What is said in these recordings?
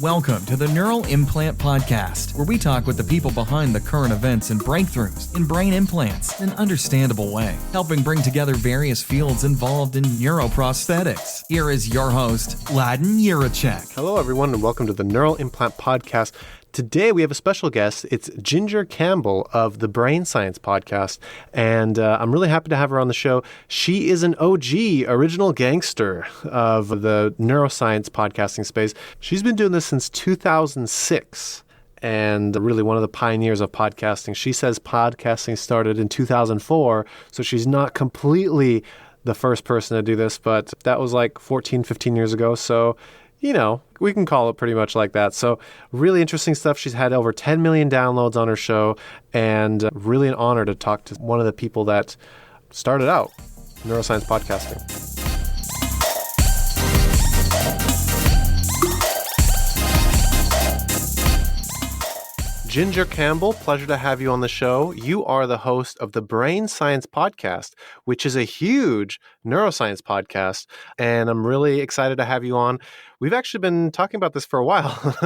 Welcome to the Neural Implant Podcast, where we talk with the people behind the current events and breakthroughs in brain implants in an understandable way, helping bring together various fields involved in neuroprosthetics. Here is your host, Ladan. Hello, everyone, and welcome to the Neural Implant Podcast. Today, we have a special guest. It's Ginger Campbell of the Brain Science podcast, and I'm really happy to have her on the show. She is an OG, original gangster of the neuroscience podcasting space. She's been doing this since 2006 and really one of the pioneers of podcasting. She says podcasting started in 2004, so she's not completely the first person to do this, but that was like 14, 15 years ago, so you know, we can call it pretty much like that. So really interesting stuff. She's had over 10 million downloads on her show, and really an honor to talk to one of the people that started out neuroscience podcasting. Ginger Campbell, pleasure to have you on the show. You are the host of the Brain Science podcast, which is a huge neuroscience podcast, and I'm really excited to have you on. We've actually been talking about this for a while.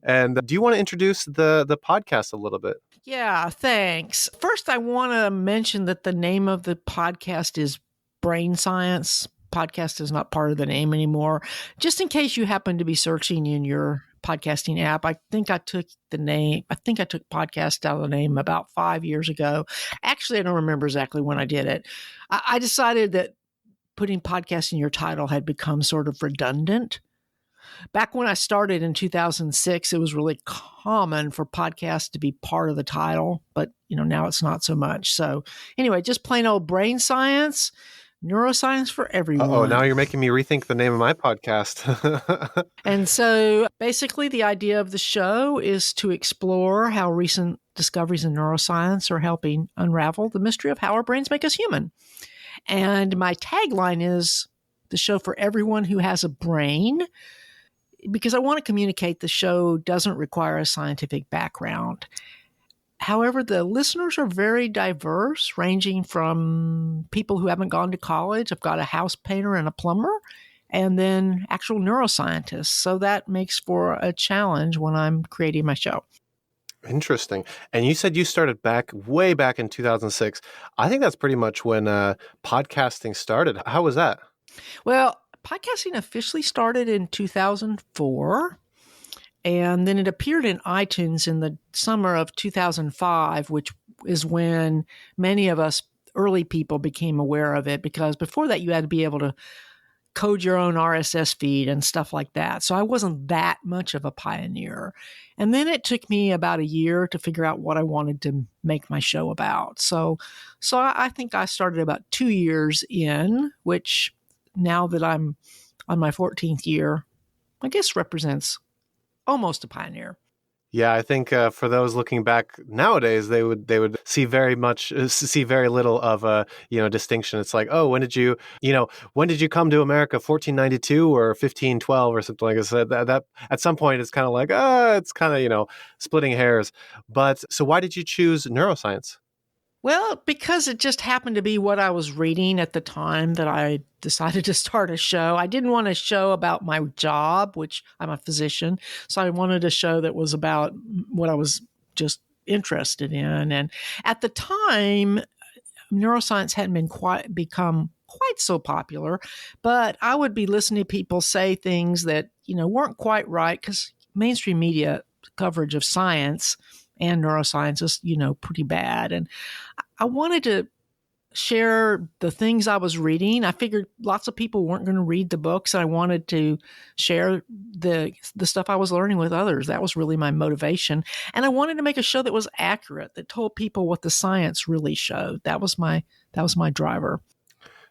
And do you want to introduce the podcast a little bit? Yeah, thanks. First, I want to mention that the name of the podcast is Brain Science. Podcast is not part of the name anymore. Just in case you happen to be searching in your podcasting app, I think I took podcast out of the name about 5 years ago. Actually, I don't remember exactly when I did it. I decided that putting podcast in your title had become sort of redundant. Back when I started in 2006, it was really common for podcasts to be part of the title, but now it's not so much. So anyway, just plain old Brain Science, neuroscience for everyone. Oh, now you're making me rethink the name of my podcast. And so basically the idea of the show is to explore how recent discoveries in neuroscience are helping unravel the mystery of how our brains make us human. And my tagline is the show for everyone who has a brain, because I want to communicate the show doesn't require a scientific background. However, the listeners are very diverse, ranging from people who haven't gone to college. I've got a house painter and a plumber, and then actual neuroscientists. So that makes for a challenge when I'm creating my show. Interesting. And you said you started way back in 2006. I think that's pretty much when podcasting started. How was that? Well, podcasting officially started in 2004. And then it appeared in iTunes in the summer of 2005, which is when many of us early people became aware of it, because before that you had to be able to code your own RSS feed and stuff like that. So I wasn't that much of a pioneer. And then it took me about a year to figure out what I wanted to make my show about. So I think I started about 2 years in, which now that I'm on my 14th year, I guess represents almost a pioneer. Yeah, I think for those looking back nowadays, they would see very little of a distinction. It's like, oh, when did you come to America? 1492 or 1512 or something like that. That at some point it's kind of like it's kind of splitting hairs. But so why did you choose neuroscience? Well, because it just happened to be what I was reading at the time that I decided to start a show. I didn't want a show about my job, which I'm a physician. So I wanted a show that was about what I was just interested in. And at the time, neuroscience hadn't become quite so popular, but I would be listening to people say things that, weren't quite right, because mainstream media coverage of science and neuroscience is, pretty bad. And I wanted to share the things I was reading. I figured lots of people weren't going to read the books. I wanted to share the stuff I was learning with others. That was really my motivation. And I wanted to make a show that was accurate, that told people what the science really showed. That was my driver.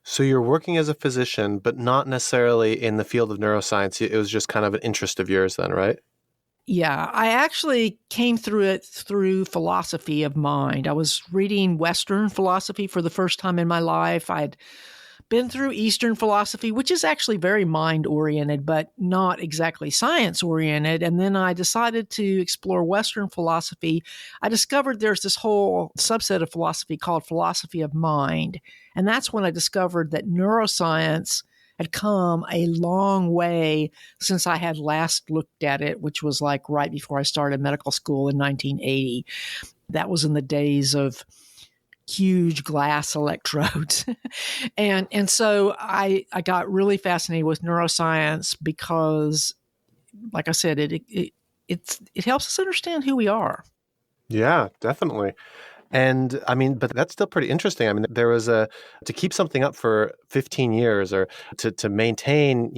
So you're working as a physician, but not necessarily in the field of neuroscience. It was just kind of an interest of yours then, right? Yeah, I actually came through it through philosophy of mind. I was reading Western philosophy for the first time in my life. I'd been through Eastern philosophy, which is actually very mind-oriented, but not exactly science-oriented. And then I decided to explore Western philosophy. I discovered there's this whole subset of philosophy called philosophy of mind. And that's when I discovered that neuroscience had come a long way since I had last looked at it, which was like right before I started medical school in 1980. That was in the days of huge glass electrodes. and so I got really fascinated with neuroscience because, like I said, it helps us understand who we are. Yeah, definitely. And I mean, but that's still pretty interesting. I mean, there was to keep something up for 15 years or to maintain,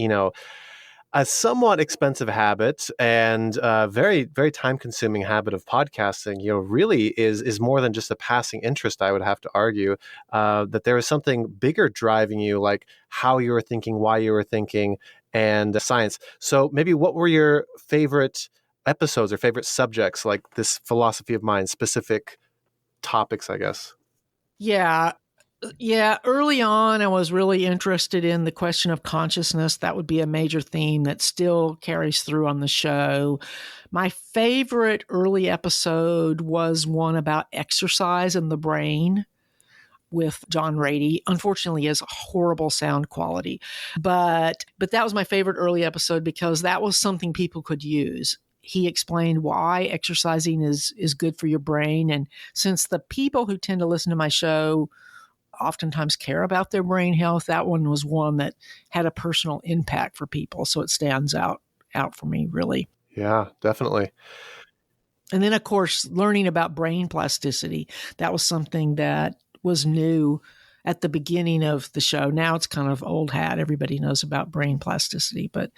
a somewhat expensive habit and very, very time-consuming habit of podcasting, really is more than just a passing interest. I would have to argue that there is something bigger driving you, like how you were thinking, why you were thinking, and science. So maybe what were your favorite episodes or favorite subjects, like this philosophy of mind, specific topics, I guess? Yeah. Yeah, early on, I was really interested in the question of consciousness. That would be a major theme that still carries through on the show. My favorite early episode was one about exercise and the brain with John Rady. Unfortunately, he has horrible sound quality, but that was my favorite early episode because that was something people could use. He explained why exercising is good for your brain, and since the people who tend to listen to my show oftentimes care about their brain health, that one was one that had a personal impact for people. So it stands out for me, really. Yeah, definitely. And then, of course, learning about brain plasticity. That was something that was new at the beginning of the show. Now it's kind of old hat. Everybody knows about brain plasticity. But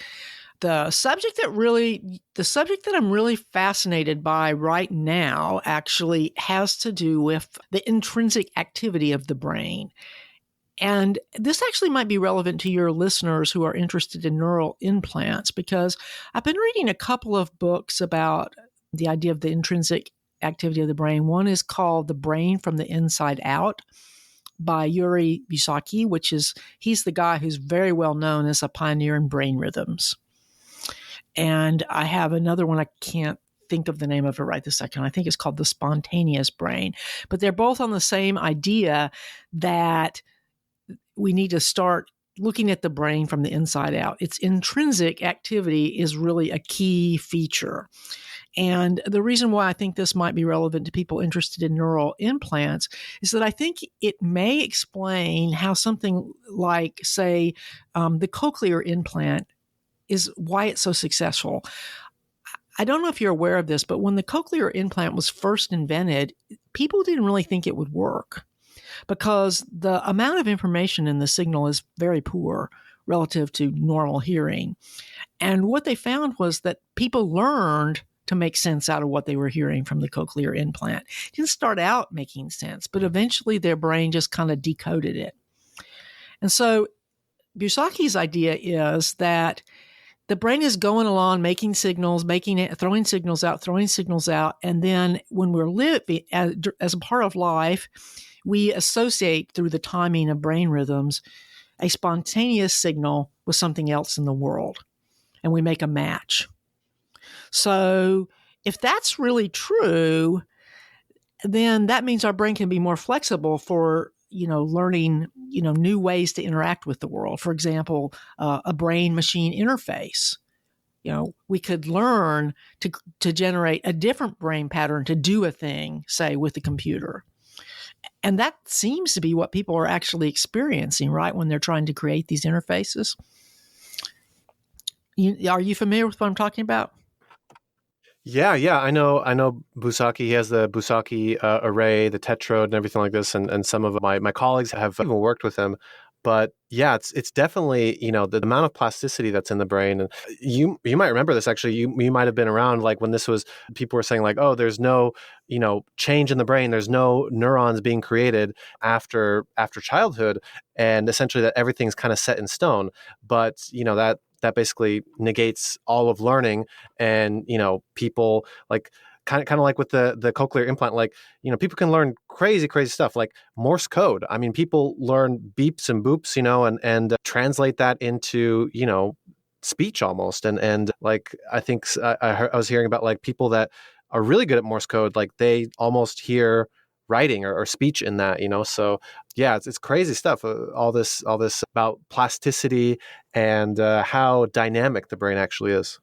the subject that I'm really fascinated by right now actually has to do with the intrinsic activity of the brain. And this actually might be relevant to your listeners who are interested in neural implants, because I've been reading a couple of books about the idea of the intrinsic activity of the brain. One is called The Brain from the Inside Out by Yuri Buzsky, he's the guy who's very well known as a pioneer in brain rhythms. And I have another one, I can't think of the name of it right this second. I think it's called The Spontaneous Brain. But they're both on the same idea that we need to start looking at the brain from the inside out. Its intrinsic activity is really a key feature. And the reason why I think this might be relevant to people interested in neural implants is that I think it may explain how something like, say, the cochlear implant is why it's so successful. I don't know if you're aware of this, but when the cochlear implant was first invented, people didn't really think it would work because the amount of information in the signal is very poor relative to normal hearing. And what they found was that people learned to make sense out of what they were hearing from the cochlear implant. It didn't start out making sense, but eventually their brain just kind of decoded it. And so Buzsky's idea is that the brain is going along, making signals, throwing signals out. And then when we're living as a part of life, we associate through the timing of brain rhythms a spontaneous signal with something else in the world, and we make a match. So if that's really true, then that means our brain can be more flexible for, learning, new ways to interact with the world. For example, a brain-machine interface. We could learn to generate a different brain pattern to do a thing, say, with the computer. And that seems to be what people are actually experiencing, right, when they're trying to create these interfaces. Are you familiar with what I'm talking about? Yeah, I know Buzsky. He has the Buzsky array, the tetrode, and everything like this. And some of my colleagues have even worked with him. But yeah, it's definitely, the amount of plasticity that's in the brain. And you might remember this, actually. You might have been around like when this was, people were saying like, oh, there's no, change in the brain. There's no neurons being created after childhood. And essentially that everything's kind of set in stone. But, that basically negates all of learning. And, people like, kind of like with the cochlear implant, like, people can learn crazy stuff like Morse code. I mean, people learn beeps and boops, and translate that into, speech almost. And like, I think I was hearing about like people that are really good at Morse code, like they almost hear writing or speech in that, So yeah, it's crazy stuff. All this about plasticity and how dynamic the brain actually is.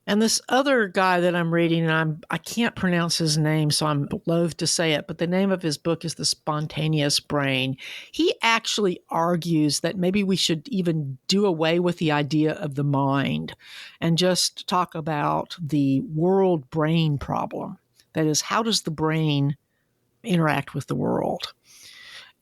And this other guy that I'm reading, and I can't pronounce his name, so I'm loath to say it, but the name of his book is The Spontaneous Brain. He actually argues that maybe we should even do away with the idea of the mind and just talk about the world brain problem. That is, how does the brain interact with the world?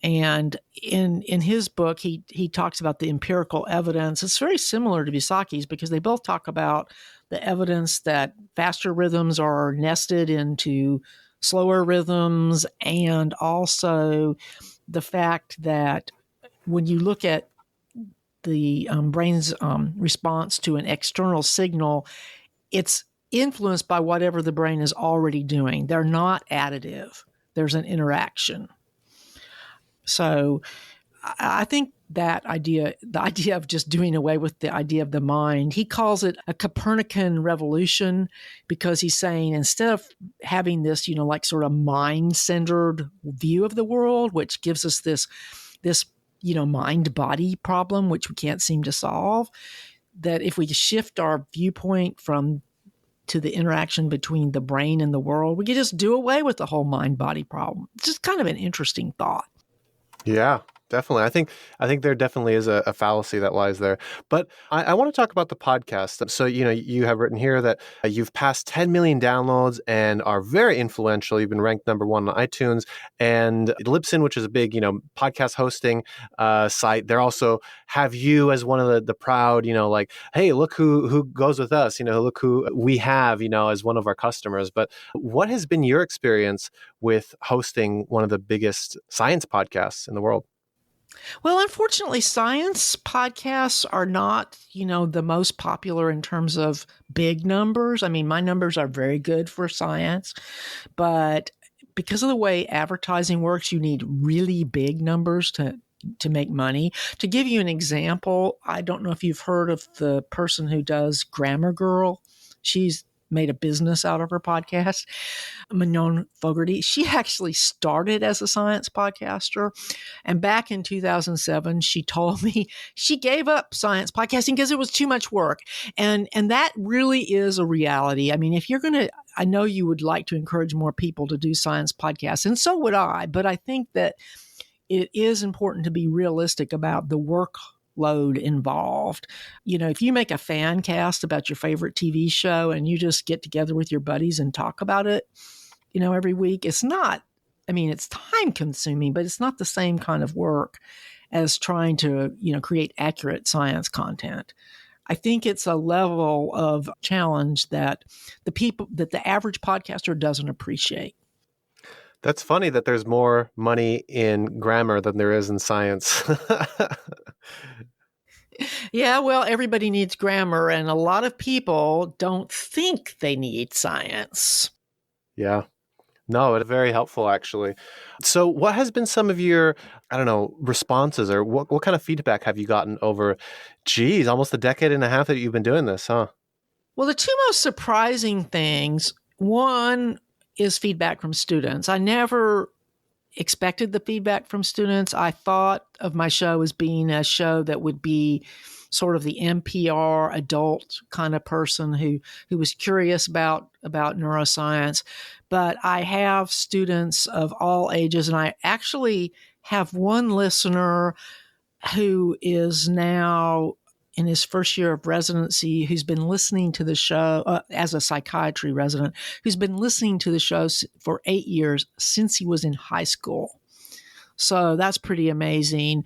And in his book, he talks about the empirical evidence. It's very similar to Bisaki's because they both talk about the evidence that faster rhythms are nested into slower rhythms, and also the fact that when you look at the brain's response to an external signal, it's influenced by whatever the brain is already doing. They're not additive. There's an interaction. So I think that idea, the idea of just doing away with the idea of the mind, he calls it a Copernican revolution because he's saying instead of having this, like sort of mind-centered view of the world, which gives us this mind-body problem, which we can't seem to solve, that if we shift our viewpoint to the interaction between the brain and the world, we could just do away with the whole mind-body problem. It's just kind of an interesting thought. Yeah, definitely. I think there definitely is a fallacy that lies there. But I want to talk about the podcast. So, you have written here that you've passed 10 million downloads and are very influential. You've been ranked number 1 on iTunes. And Libsyn, which is a big, podcast hosting site, they also have you as one of the proud, like, hey, look who goes with us, look who we have, as one of our customers. But what has been your experience with hosting one of the biggest science podcasts in the world? Well, unfortunately, science podcasts are not, the most popular in terms of big numbers. I mean, my numbers are very good for science, but because of the way advertising works, you need really big numbers to make money. To give you an example, I don't know if you've heard of the person who does Grammar Girl. She's made a business out of her podcast, Manon Fogarty. She actually started as a science podcaster. And back in 2007, she told me she gave up science podcasting because it was too much work. And that really is a reality. I mean, if you're going to, I know you would like to encourage more people to do science podcasts, and so would I, but I think that it is important to be realistic about the workload involved. If you make a fan cast about your favorite TV show and you just get together with your buddies and talk about it, every week, it's time consuming, but it's not the same kind of work as trying to, create accurate science content. I think it's a level of challenge that the average podcaster doesn't appreciate. That's funny that there's more money in grammar than there is in science. Yeah, well, everybody needs grammar, and a lot of people don't think they need science. Yeah. No, it's very helpful, actually. So what has been some of your, responses, or what kind of feedback have you gotten over, almost a decade and a half that you've been doing this, huh? Well, the two most surprising things, one is feedback from students. I never expected the feedback from students. I thought of my show as being a show that would be sort of the NPR adult kind of person who was curious about neuroscience. But I have students of all ages, and I actually have one listener who is now in his first year of residency, who's been listening to the show as a psychiatry resident, who's been listening to the show for 8 years since he was in high school. So that's pretty amazing.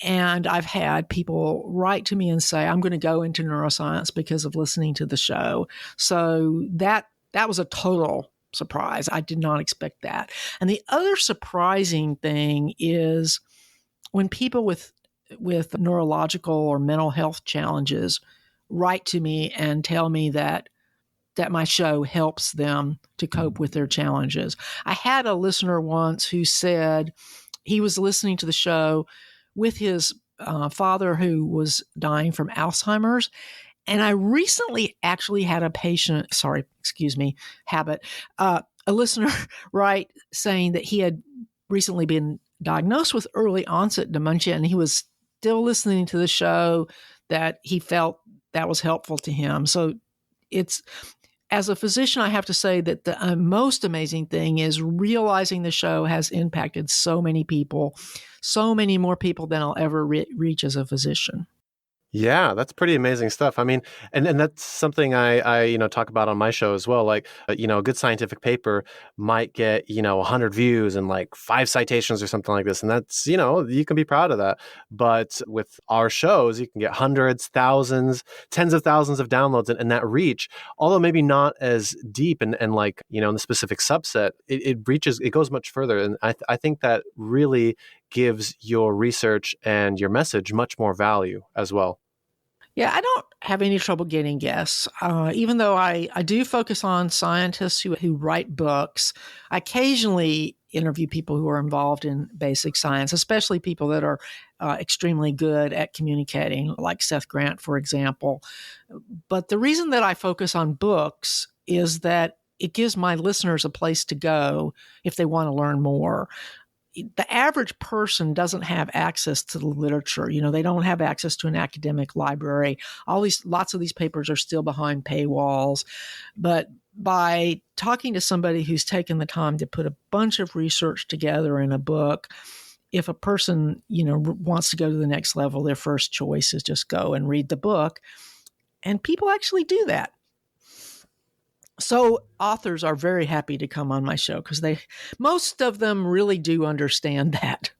And I've had people write to me and say, I'm going to go into neuroscience because of listening to the show. So that was a total surprise. I did not expect that. And the other surprising thing is when people with neurological or mental health challenges write to me and tell me that my show helps them to cope with their challenges. I had a listener once who said he was listening to the show with his father who was dying from Alzheimer's. And I recently actually had a patient, a listener write saying that he had recently been diagnosed with early onset dementia, and he was still listening to the show, that he felt that was helpful to him. So it's, as a physician, I have to say that the most amazing thing is realizing the show has impacted so many people, so many more people than I'll ever reach as a physician. Yeah, that's pretty amazing stuff. I mean, and that's something I talk about on my show as well. Like, a good scientific paper might get, 100 views and like 5 citations or something like this. And that's, you can be proud of that. But with our shows, you can get hundreds, thousands, tens of thousands of downloads, and that reach, although maybe not as deep and like, in the specific subset, it goes much further. And I think that really gives your research and your message much more value as well. Yeah, I don't have any trouble getting guests. Even though I do focus on scientists who write books, I occasionally interview people who are involved in basic science, especially people that are extremely good at communicating, like Seth Grant, for example. But the reason that I focus on books is that it gives my listeners a place to go if they want to learn more. The average person doesn't have access to the literature. They don't have access to an academic library. Lots of these papers are still behind paywalls. But by talking to somebody who's taken the time to put a bunch of research together in a book, if a person, wants to go to the next level, their first choice is just go and read the book. And people actually do that. So authors are very happy to come on my show because most of them really do understand that.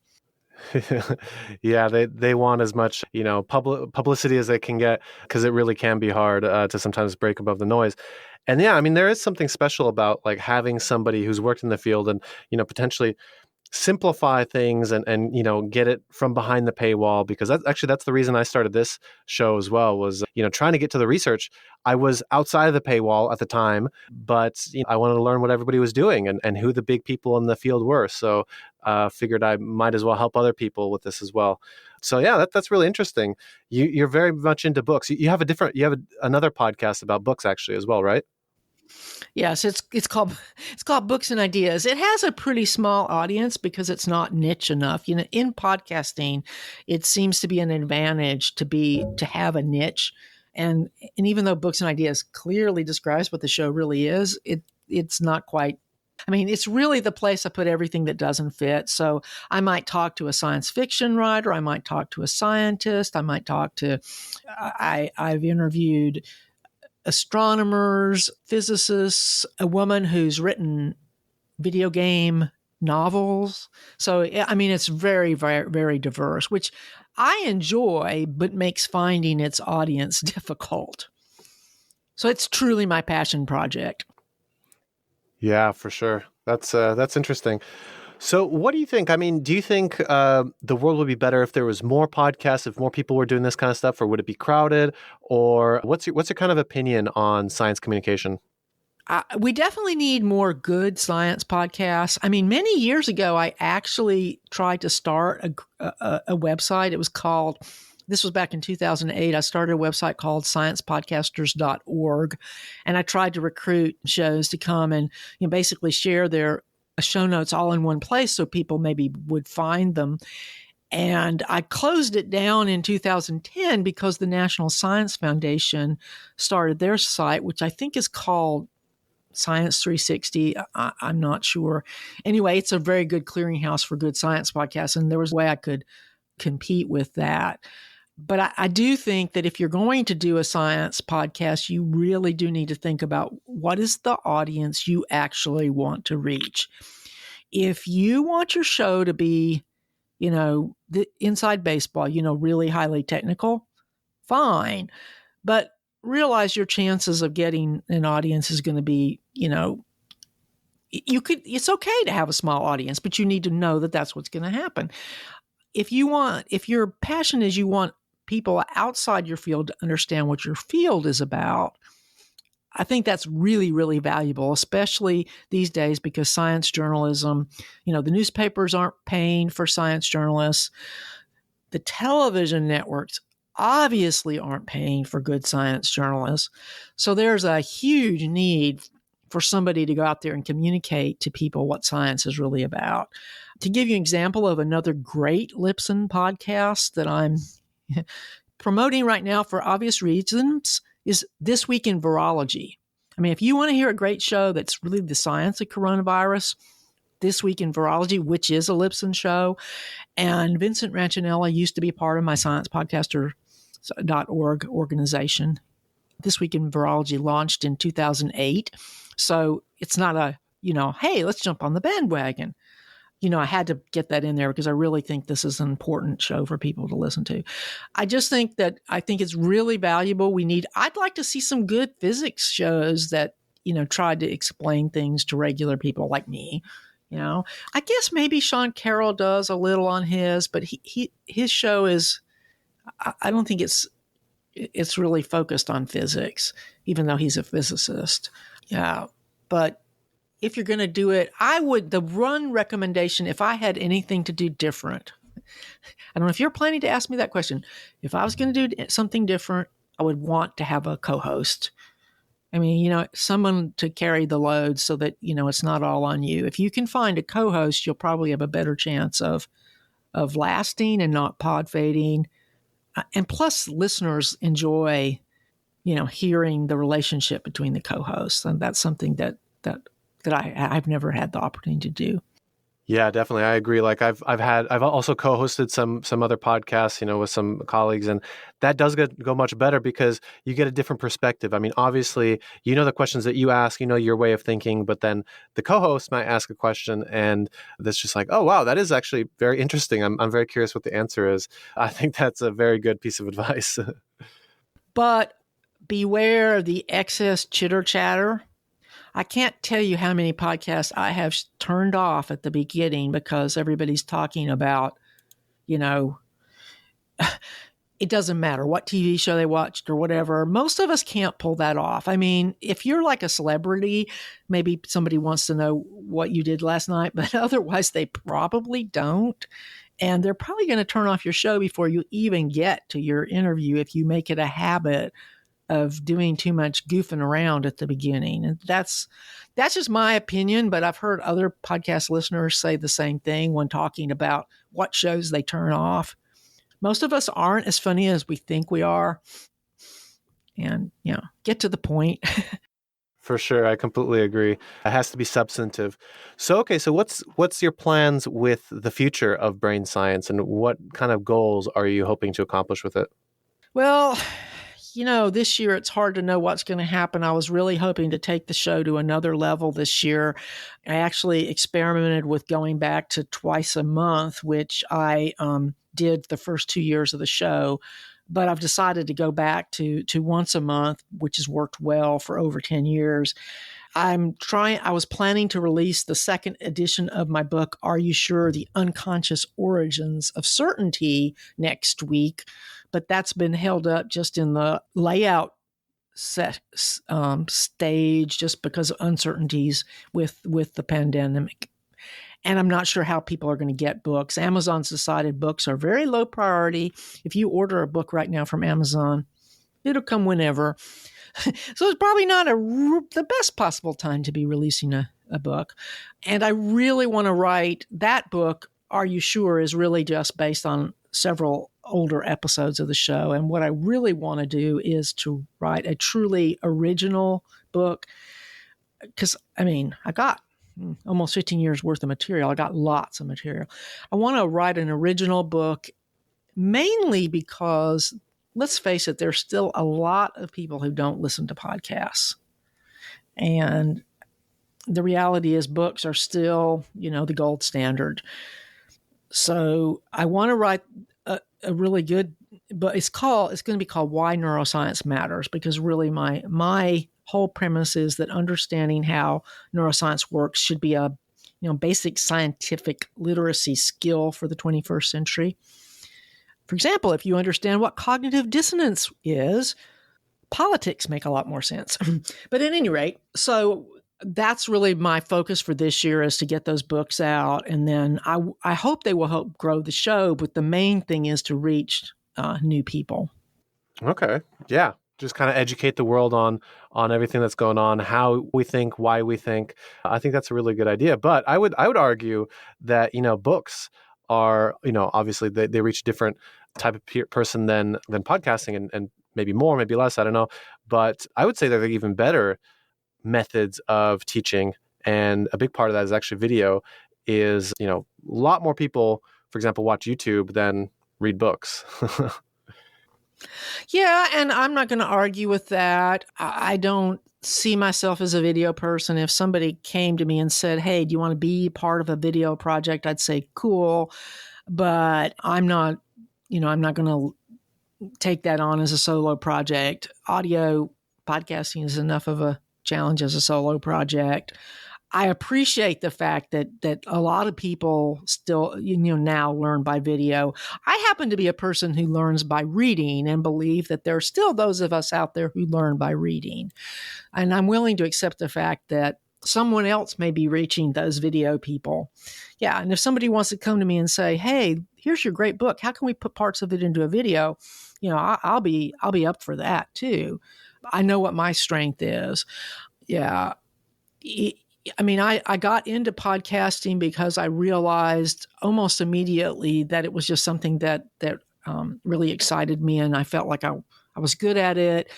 Yeah, they want as much, publicity as they can get, because it really can be hard to sometimes break above the noise. And yeah, I mean, there is something special about like having somebody who's worked in the field and, potentially simplify things and get it from behind the paywall, because that's the reason I started this show as well, was trying to get to the research. I was outside of the paywall at the time, but I wanted to learn what everybody was doing and who the big people in the field were. So figured I might as well help other people with this as well. So yeah, that's really interesting. You're very much into books. You have another podcast about books actually as well, right? Yes, it's called Books and Ideas. It has a pretty small audience because it's not niche enough. In podcasting, it seems to be an advantage to have a niche, and even though Books and Ideas clearly describes what the show really is, it's not quite. I mean, it's really the place I put everything that doesn't fit. So I might talk to a science fiction writer. I might talk to a scientist. I might talk to. I've interviewed astronomers, physicists, a woman who's written video game novels. So, I mean, it's very, very, very diverse, which I enjoy, but makes finding its audience difficult. So it's truly my passion project. Yeah, for sure. That's interesting. So what do you think? I mean, do you think the world would be better if there was more podcasts, if more people were doing this kind of stuff, or would it be crowded? Or what's your kind of opinion on science communication? We definitely need more good science podcasts. I mean, many years ago, I actually tried to start a website. It was called, this was back in 2008. I started a website called sciencepodcasters.org. And I tried to recruit shows to come and basically share their show notes all in one place so people maybe would find them. And I closed it down in 2010 because the National Science Foundation started their site, which I think is called Science 360. I'm not sure. Anyway, it's a very good clearinghouse for good science podcasts, and there was a way I could compete with that. But I do think that if you're going to do a science podcast, you really do need to think about what is the audience you actually want to reach. If you want your show to be, the inside baseball, really highly technical, fine. But realize your chances of getting an audience is going to be, it's okay to have a small audience, but you need to know that that's what's going to happen. If your passion is you want people outside your field to understand what your field is about, I think that's really, really valuable, especially these days because science journalism, the newspapers aren't paying for science journalists. The television networks obviously aren't paying for good science journalists. So there's a huge need for somebody to go out there and communicate to people what science is really about. To give you an example of another great Libsyn podcast that I'm promoting right now for obvious reasons is This Week in Virology. I mean, if you want to hear a great show that's really the science of coronavirus, This Week in Virology, which is a Libsyn show, and Vincent Ranchinella used to be part of my sciencepodcaster.org organization. This Week in Virology launched in 2008. So it's not a, hey, let's jump on the bandwagon. I had to get that in there because I really think this is an important show for people to listen to. I think it's really valuable. I'd like to see some good physics shows that, tried to explain things to regular people like me. I guess maybe Sean Carroll does a little on his, but his show is, I don't think it's really focused on physics, even though he's a physicist. Yeah. But if you're going to do it, the run recommendation, if I had anything to do different, I don't know if you're planning to ask me that question. If I was going to do something different, I would want to have a co-host. I mean, someone to carry the load so that, it's not all on you. If you can find a co-host, you'll probably have a better chance of lasting and not pod fading. And plus, listeners enjoy, hearing the relationship between the co-hosts. And that's something that I've never had the opportunity to do. Yeah, definitely. I agree. Like I've also co-hosted some other podcasts, with some colleagues, and that does go much better because you get a different perspective. I mean, obviously, the questions that you ask, your way of thinking, but then the co-host might ask a question and that's just like, oh, wow, that is actually very interesting. I'm very curious what the answer is. I think that's a very good piece of advice. But beware of the excess chitter chatter. I can't tell you how many podcasts I have turned off at the beginning because everybody's talking about, it doesn't matter what TV show they watched or whatever. Most of us can't pull that off. I mean, if you're like a celebrity, maybe somebody wants to know what you did last night, but otherwise they probably don't. And they're probably going to turn off your show before you even get to your interview if you make it a habit of doing too much goofing around at the beginning. And that's just my opinion, but I've heard other podcast listeners say the same thing when talking about what shows they turn off. Most of us aren't as funny as we think we are. And, get to the point. For sure. I completely agree. It has to be substantive. So, okay. So what's your plans with the future of brain science and what kind of goals are you hoping to accomplish with it? Well, this year it's hard to know what's going to happen. I was really hoping to take the show to another level this year. I actually experimented with going back to twice a month, which I did the first 2 years of the show. But I've decided to go back to once a month, which has worked well for over 10 years. I was planning to release the second edition of my book, Are You Sure? The Unconscious Origins of Certainty, next week. But that's been held up just in the layout stage just because of uncertainties with the pandemic. And I'm not sure how people are going to get books. Amazon's decided books are very low priority. If you order a book right now from Amazon, it'll come whenever. So it's probably not the best possible time to be releasing a book. And I really want to write that book, Are You Sure? Is really just based on several older episodes of the show. And what I really want to do is to write a truly original book. Because, I got almost 15 years worth of material. I got lots of material. I want to write an original book mainly because, let's face it, there's still a lot of people who don't listen to podcasts. And the reality is books are still, the gold standard. So I want to write a really good, but it's going to be called Why Neuroscience Matters, because really my whole premise is that understanding how neuroscience works should be a basic scientific literacy skill for the 21st century. For example, if you understand what cognitive dissonance is, politics make a lot more sense. But at any rate, so that's really my focus for this year, is to get those books out. And then I hope they will help grow the show. But the main thing is to reach new people. Okay. Yeah. just kind of educate the world on everything that's going on, how we think, why we think. I think that's a really good idea. But I would argue that books are obviously they reach a different type of person than podcasting, and maybe more, maybe less, I don't know. But I would say that they're even better methods of teaching, and a big part of that is actually video. Is a lot more people, for example, watch YouTube than read books. Yeah, and I'm not going to argue with that. I don't see myself as a video person. If somebody came to me and said, "Hey, do you want to be part of a video project?" I'd say, "Cool," but I'm not going to take that on as a solo project. Audio podcasting is enough of a challenge as a solo project. I appreciate the fact that a lot of people still, now learn by video. I happen to be a person who learns by reading and believe that there are still those of us out there who learn by reading. And I'm willing to accept the fact that someone else may be reaching those video people. Yeah. And if somebody wants to come to me and say, "Hey, here's your great book. How can we put parts of it into a video?" I'll be up for that too. I know what my strength is. Yeah. I got into podcasting because I realized almost immediately that it was just something that really excited me, and I felt like I was good at it.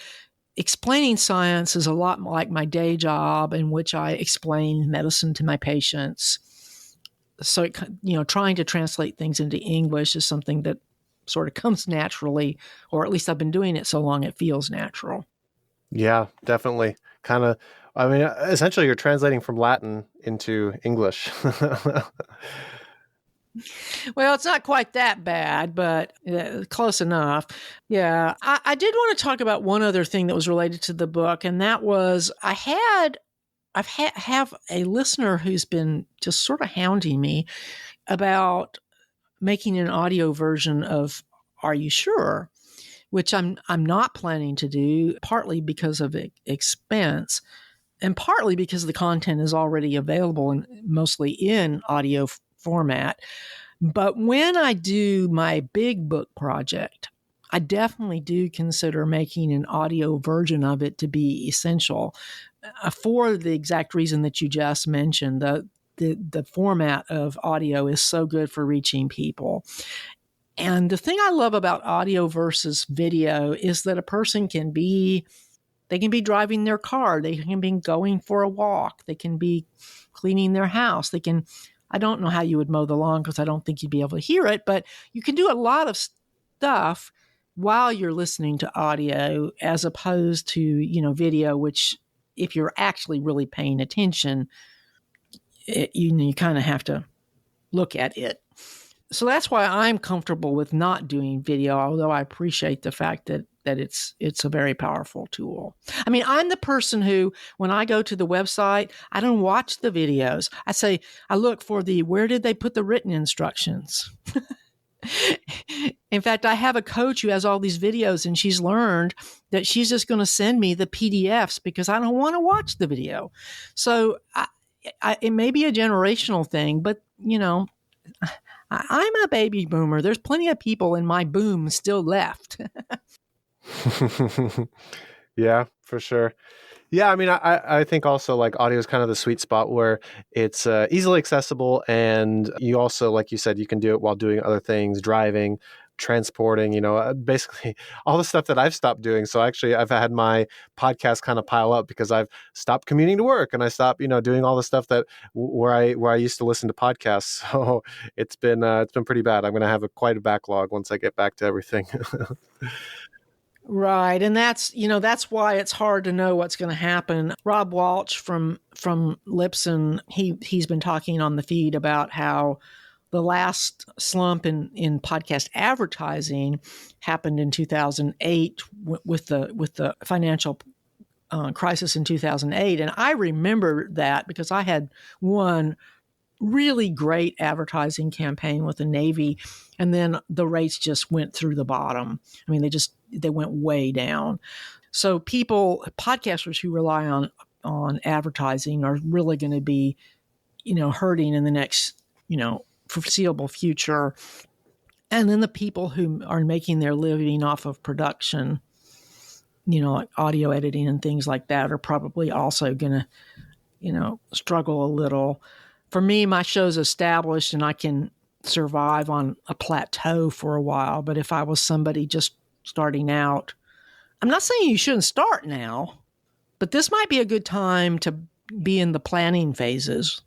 Explaining science is a lot like my day job, in which I explain medicine to my patients. So, trying to translate things into English is something that sort of comes naturally, or at least I've been doing it so long it feels natural. Yeah, definitely. Essentially you're translating from Latin into English. Well, it's not quite that bad, but close enough. Yeah. I did want to talk about one other thing that was related to the book, and that was I have a listener who's been just sort of hounding me about making an audio version of Are You Sure?, which I'm not planning to do, partly because of expense, and partly because the content is already available and mostly in audio format. But when I do my big book project, I definitely do consider making an audio version of it to be essential for the exact reason that you just mentioned. The format of audio is so good for reaching people. And the thing I love about audio versus video is that a person can be driving their car. They can be going for a walk. They can be cleaning their house. I don't know how you would mow the lawn because I don't think you'd be able to hear it, but you can do a lot of stuff while you're listening to audio as opposed to, video, which if you're actually really paying attention, you kind of have to look at it. So that's why I'm comfortable with not doing video, although I appreciate the fact that it's a very powerful tool. I'm the person who, when I go to the website, I don't watch the videos. I look for where did they put the written instructions? In fact, I have a coach who has all these videos, and she's learned that she's just going to send me the PDFs because I don't want to watch the video. So it may be a generational thing, but, I'm a baby boomer. There's plenty of people in my boom still left. Yeah, for sure. Yeah, I think also like audio is kind of the sweet spot where it's easily accessible, and you also, like you said, you can do it while doing other things, driving, transporting, basically all the stuff that I've stopped doing. So actually I've had my podcast kind of pile up because I've stopped commuting to work, and I stopped, doing all the stuff that where I used to listen to podcasts. So it's been pretty bad. I'm going to have quite a backlog once I get back to everything. Right. And that's why it's hard to know what's going to happen. Rob Walsh from Lipson, he's been talking on the feed about how the last slump in podcast advertising happened in 2008 with the financial crisis in 2008. And I remember that because I had one really great advertising campaign with the Navy, and then the rates just went through the bottom. They went way down. So podcasters who rely on advertising are really going to be, hurting in the next, foreseeable future. And then the people who are making their living off of production, like audio editing and things like that are probably also going to, struggle a little. For me, my show's established and I can survive on a plateau for a while. But if I was somebody just starting out, I'm not saying you shouldn't start now, but this might be a good time to be in the planning phases,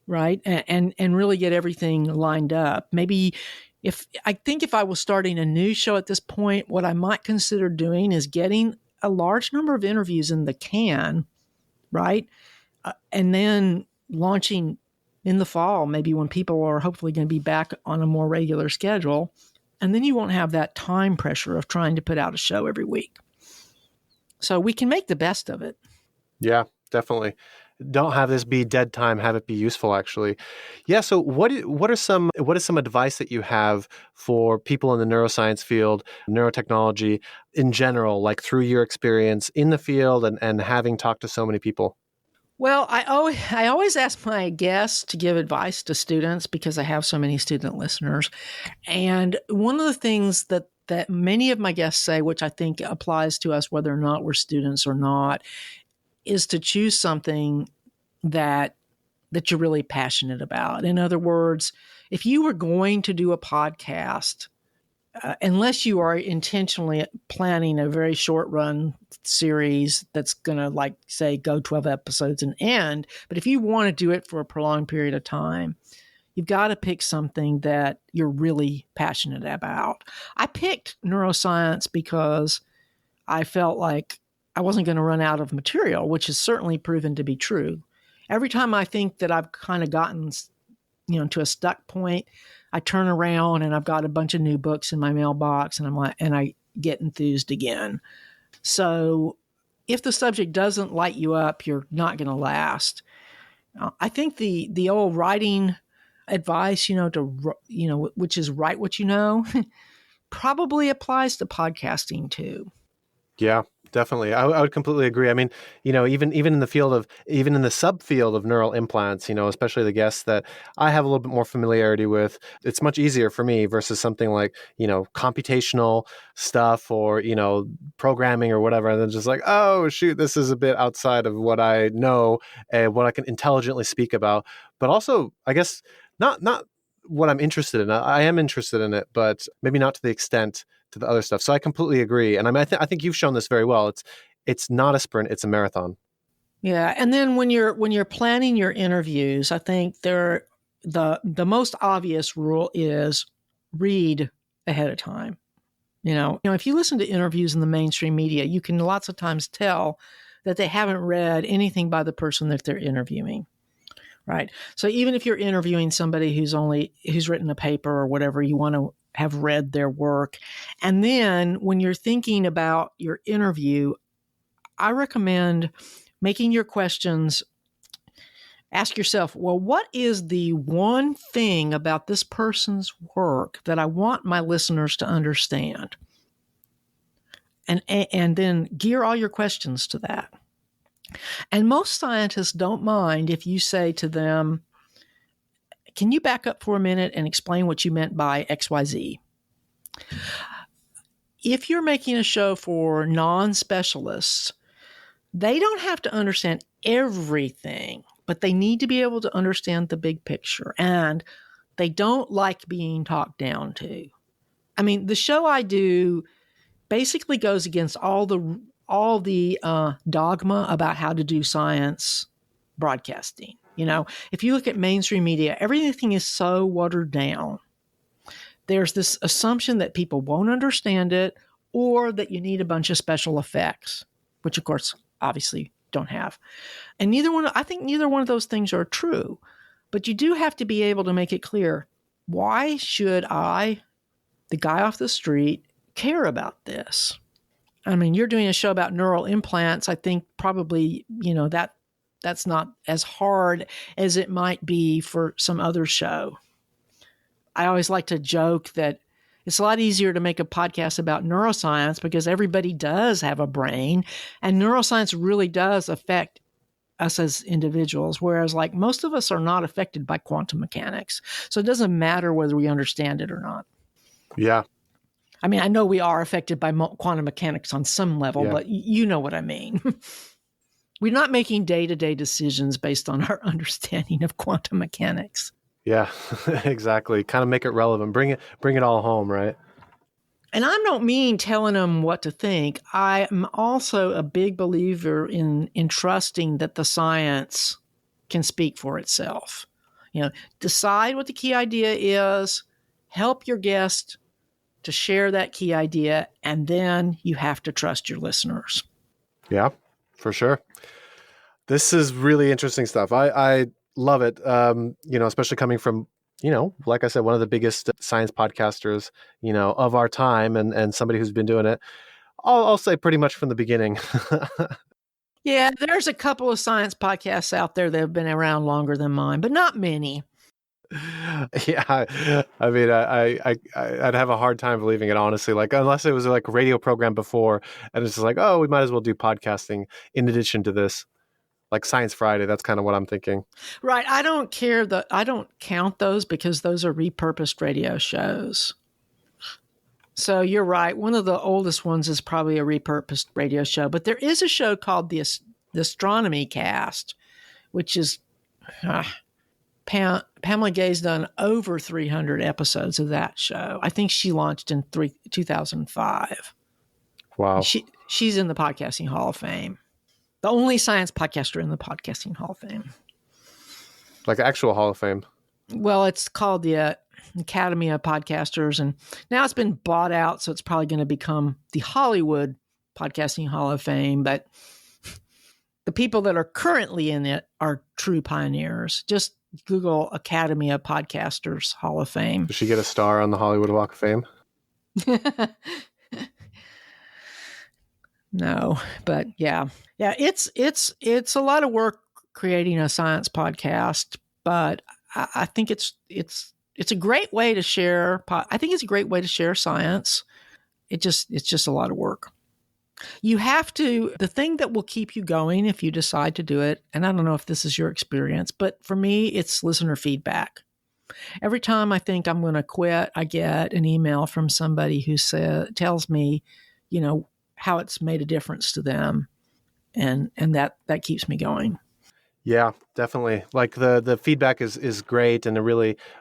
right? And really get everything lined up. Maybe if I was starting a new show at this point, what I might consider doing is getting a large number of interviews in the can, right? And then launching in the fall, maybe when people are hopefully going to be back on a more regular schedule. And then you won't have that time pressure of trying to put out a show every week. So we can make the best of it. Yeah, definitely. Don't have this be dead time, have it be useful, actually. Yeah, so what is some advice that you have for people in the neuroscience field, neurotechnology in general, like through your experience in the field and having talked to so many people? Well, I always ask my guests to give advice to students because I have so many student listeners. And one of the things that many of my guests say, which I think applies to us whether or not we're students or not, is to choose something that you're really passionate about. In other words, if you were going to do a podcast, unless you are intentionally planning a very short run series that's going to, like, say, go 12 episodes and end, but if you want to do it for a prolonged period of time, you've got to pick something that you're really passionate about. I picked neuroscience because I felt like I wasn't going to run out of material, which has certainly proven to be true. Every time I think that I've kind of gotten, to a stuck point, I turn around and I've got a bunch of new books in my mailbox, and I get enthused again. So if the subject doesn't light you up, you're not going to last. I think the old writing advice, which is write what you know, probably applies to podcasting too. Yeah, definitely. I would completely agree. I mean, even in the subfield of neural implants, especially the guests that I have a little bit more familiarity with, it's much easier for me versus something like, computational stuff or, programming or whatever. And then just like, oh, shoot, this is a bit outside of what I know and what I can intelligently speak about. But also, I guess, not what I'm interested in. I am interested in it, but maybe not to the extent to the other stuff. So I completely agree. And I think you've shown this very well. It's not a sprint, it's a marathon. Yeah. And then when you're planning your interviews, I think the most obvious rule is read ahead of time. If you listen to interviews in the mainstream media, you can lots of times tell that they haven't read anything by the person that they're interviewing. Right. So even if you're interviewing somebody who's written a paper or whatever, you want to have read their work. And then when you're thinking about your interview, I recommend making your questions, ask yourself, well, what is the one thing about this person's work that I want my listeners to understand? And then gear all your questions to that. And most scientists don't mind if you say to them, can you back up for a minute and explain what you meant by XYZ? If you're making a show for non-specialists, they don't have to understand everything, but they need to be able to understand the big picture. And they don't like being talked down to. I mean, the show I do basically goes against all the dogma about how to do science broadcasting. If you look at mainstream media, everything is so watered down. There's this assumption that people won't understand it or that you need a bunch of special effects, which of course, obviously don't have. And I think neither one of those things are true, but you do have to be able to make it clear. Why should I, the guy off the street, care about this? I mean, you're doing a show about neural implants. I think probably, that's not as hard as it might be for some other show. I always like to joke that it's a lot easier to make a podcast about neuroscience because everybody does have a brain, and neuroscience really does affect us as individuals, whereas like most of us are not affected by quantum mechanics. So it doesn't matter whether we understand it or not. Yeah. I mean, I know we are affected by quantum mechanics on some level, but you know what I mean. We're not making day-to-day decisions based on our understanding of quantum mechanics. Yeah, exactly. Kind of make it relevant. Bring it all home, right? And I don't mean telling them what to think. I am also a big believer in trusting that the science can speak for itself. Decide what the key idea is, help your guest to share that key idea, and then you have to trust your listeners. Yeah, for sure. This is really interesting stuff. I love it. Especially coming from, like I said, one of the biggest science podcasters, of our time and somebody who's been doing it, I'll say pretty much from the beginning. Yeah, there's a couple of science podcasts out there that have been around longer than mine, but not many. Yeah, I mean, I'd have a hard time believing it, honestly. Like, unless it was like a radio program before, and it's just like, oh, we might as well do podcasting in addition to this, like Science Friday. That's kind of what I'm thinking. Right. I don't count those because those are repurposed radio shows. So you're right. One of the oldest ones is probably a repurposed radio show, but there is a show called the Astronomy Cast, which is Pamela Gay's done over 300 episodes of that show. I think she launched in 2005. Wow. She's in the Podcasting Hall of Fame. The only science podcaster in the Podcasting Hall of Fame. Like actual Hall of Fame. Well, it's called the Academy of Podcasters, and now it's been bought out, so it's probably going to become the Hollywood Podcasting Hall of Fame. But the people that are currently in it are true pioneers. Just Google Academy of Podcasters Hall of Fame. Does she get a star on the Hollywood Walk of Fame? No, but yeah, it's a lot of work creating a science podcast, but I think it's a great way to share. I think it's a great way to share science. It's just a lot of work. You have to, the thing that will keep you going if you decide to do it, and I don't know if this is your experience, but for me, it's listener feedback. Every time I think I'm going to quit, I get an email from somebody who tells me, how it's made a difference to them. And that keeps me going. Yeah, definitely. Like the feedback is great, and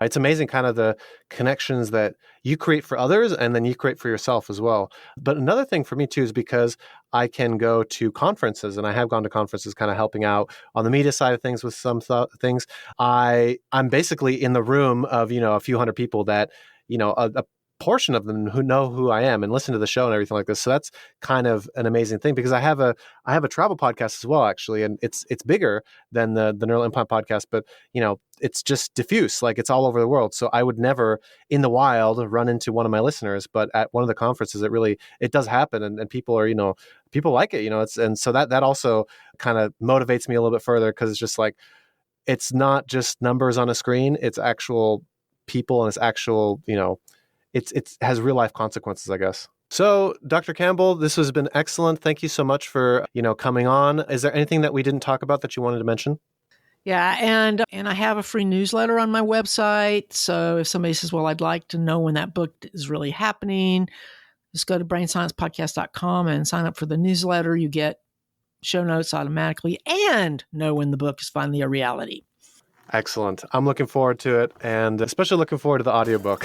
it's amazing kind of the connections that you create for others and then you create for yourself as well. But another thing for me too is because I can go to conferences, and I have gone to conferences kind of helping out on the media side of things with some things. I'm basically in the room of, a few hundred people that, a portion of them who know who I am and listen to the show and everything like this. So that's kind of an amazing thing, because I have a travel podcast as well, actually, and it's bigger than the Neural Implant podcast, but it's just diffuse, like it's all over the world. So I would never in the wild run into one of my listeners, but at one of the conferences, it does happen, and people are, people like it, and so that also kind of motivates me a little bit further, because it's just like, it's not just numbers on a screen, it's actual people, and it's actual, it has real life consequences, I guess. So, Dr. Campbell, this has been excellent. Thank you so much for, coming on. Is there anything that we didn't talk about that you wanted to mention? Yeah, and I have a free newsletter on my website. So if somebody says, well, I'd like to know when that book is really happening, just go to brainsciencepodcast.com and sign up for the newsletter. You get show notes automatically and know when the book is finally a reality. Excellent. I'm looking forward to it, and especially looking forward to the audiobook.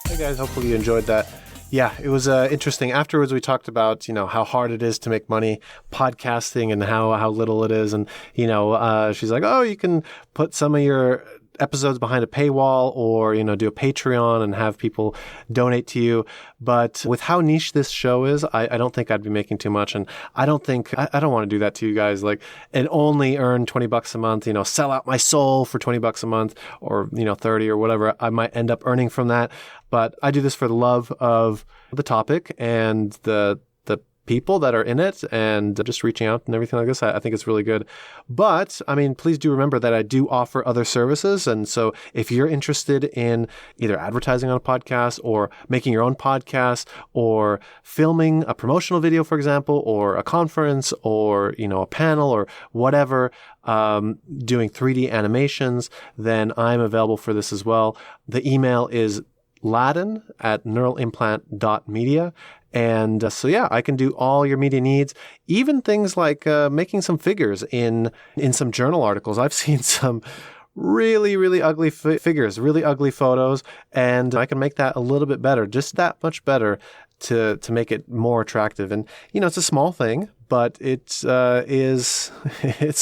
Hey guys, hopefully you enjoyed that. Yeah, it was interesting. Afterwards, we talked about, how hard it is to make money podcasting and how little it is. And, she's like, oh, you can put some of your episodes behind a paywall, or, do a Patreon and have people donate to you. But with how niche this show is, I don't think I'd be making too much. And I don't want to do that to you guys, like, and only earn $20 a month, sell out my soul for $20 a month, or, 30 or whatever I might end up earning from that. But I do this for the love of the topic and the people that are in it and just reaching out and everything like this. I think it's really good. But I mean, please do remember that I do offer other services. And so if you're interested in either advertising on a podcast or making your own podcast or filming a promotional video, for example, or a conference or, a panel or whatever, doing 3D animations, then I'm available for this as well. The email is Ladan at neuralimplant.media. And so, yeah, I can do all your media needs, even things like making some figures in some journal articles. I've seen some really, really ugly figures, really ugly photos, and I can make that a little bit better, just that much better to make it more attractive. And, it's a small thing, but it's a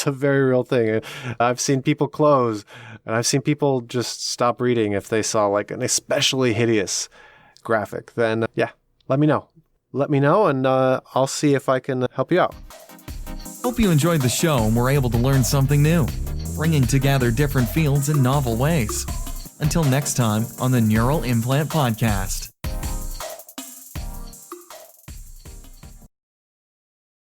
very real thing. I've seen people close, and I've seen people just stop reading if they saw like an especially hideous graphic. Then, yeah, let me know. And I'll see if I can help you out. Hope you enjoyed the show and were able to learn something new, bringing together different fields in novel ways. Until next time on the Neural Implant Podcast.